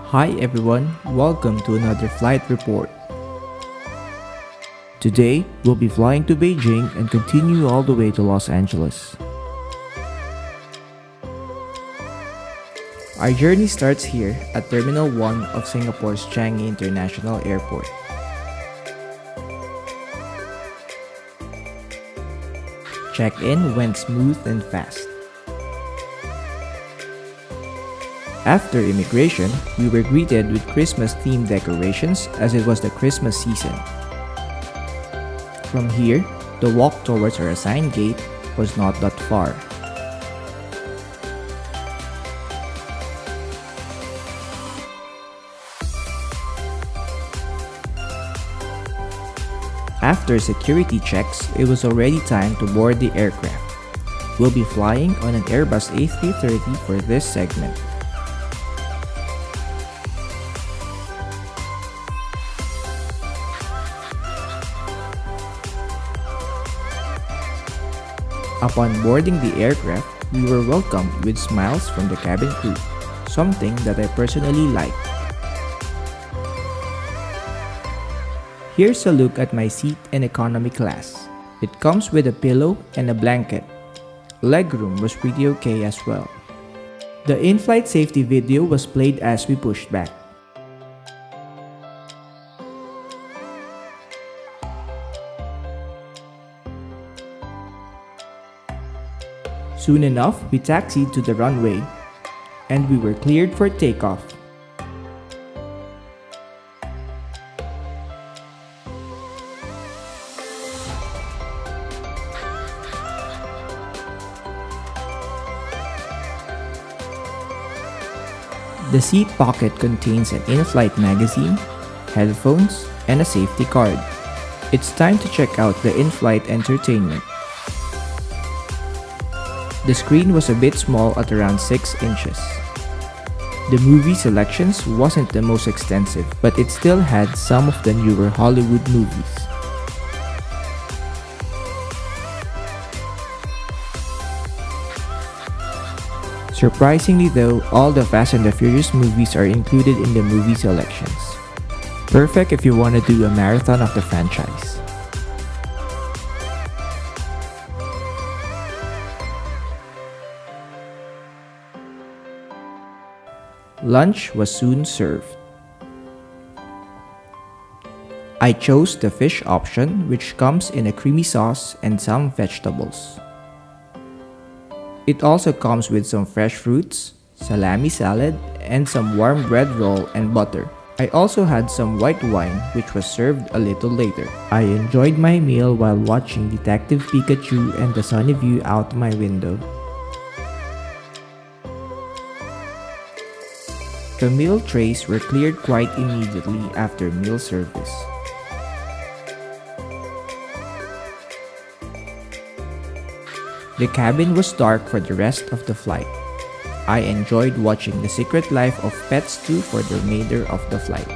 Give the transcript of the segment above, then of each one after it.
Hi everyone, welcome to another flight report. Today, we'll be flying to Beijing and continue all the way to Los Angeles. Our journey starts here at Terminal 1 of Singapore's Changi International Airport. Check-in went smooth and fast. After immigration, we were greeted with Christmas-themed decorations as it was the Christmas season. From here, the walk towards our assigned gate was not that far. After security checks, it was already time to board the aircraft. We'll be flying on an Airbus A330 for this segment. Upon boarding the aircraft, we were welcomed with smiles from the cabin crew, something that I personally like. Here's a look at my seat in economy class. It comes with a pillow and a blanket. Legroom was pretty okay as well. The in-flight safety video was played as we pushed back. Soon enough, we taxied to the runway, and we were cleared for takeoff. The seat pocket contains an in-flight magazine, headphones, and a safety card. It's time to check out the in-flight entertainment. The screen was a bit small at around 6 inches. The movie selections wasn't the most extensive, but it still had some of the newer Hollywood movies. Surprisingly though, all the Fast and the Furious movies are included in the movie selections. Perfect if you want to do a marathon of the franchise. Lunch was soon served. I chose the fish option, which comes in a creamy sauce and some vegetables. It also comes with some fresh fruits, salami salad, and some warm bread roll and butter. I also had some white wine, which was served a little later. I enjoyed my meal while watching Detective Pikachu and the sunny view out my window. The meal trays were cleared quite immediately after meal service. The cabin was dark for the rest of the flight. I enjoyed watching The Secret Life of Pets 2 for the remainder of the flight.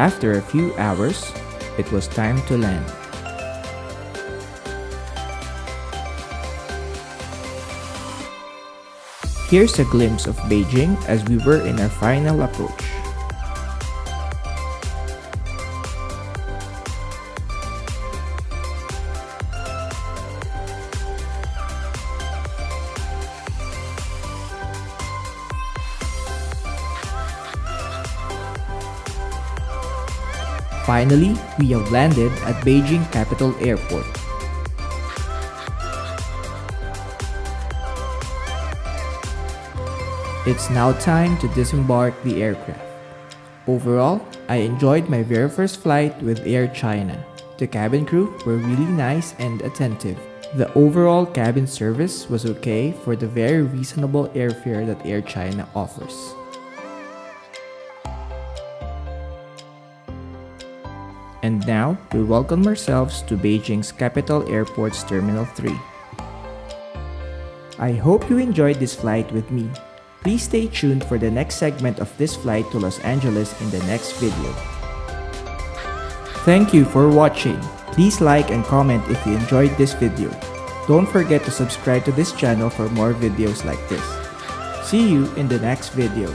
After a few hours, it was time to land. Here's a glimpse of Beijing as we were in our final approach. Finally, we have landed at Beijing Capital Airport. It's now time to disembark the aircraft. Overall, I enjoyed my very first flight with Air China. The cabin crew were really nice and attentive. The overall cabin service was okay for the very reasonable airfare that Air China offers. And now, we welcome ourselves to Beijing's Capital Airport's Terminal 3. I hope you enjoyed this flight with me. Please stay tuned for the next segment of this flight to Los Angeles in the next video. Thank you for watching. Please like and comment if you enjoyed this video. Don't forget to subscribe to this channel for more videos like this. See you in the next video.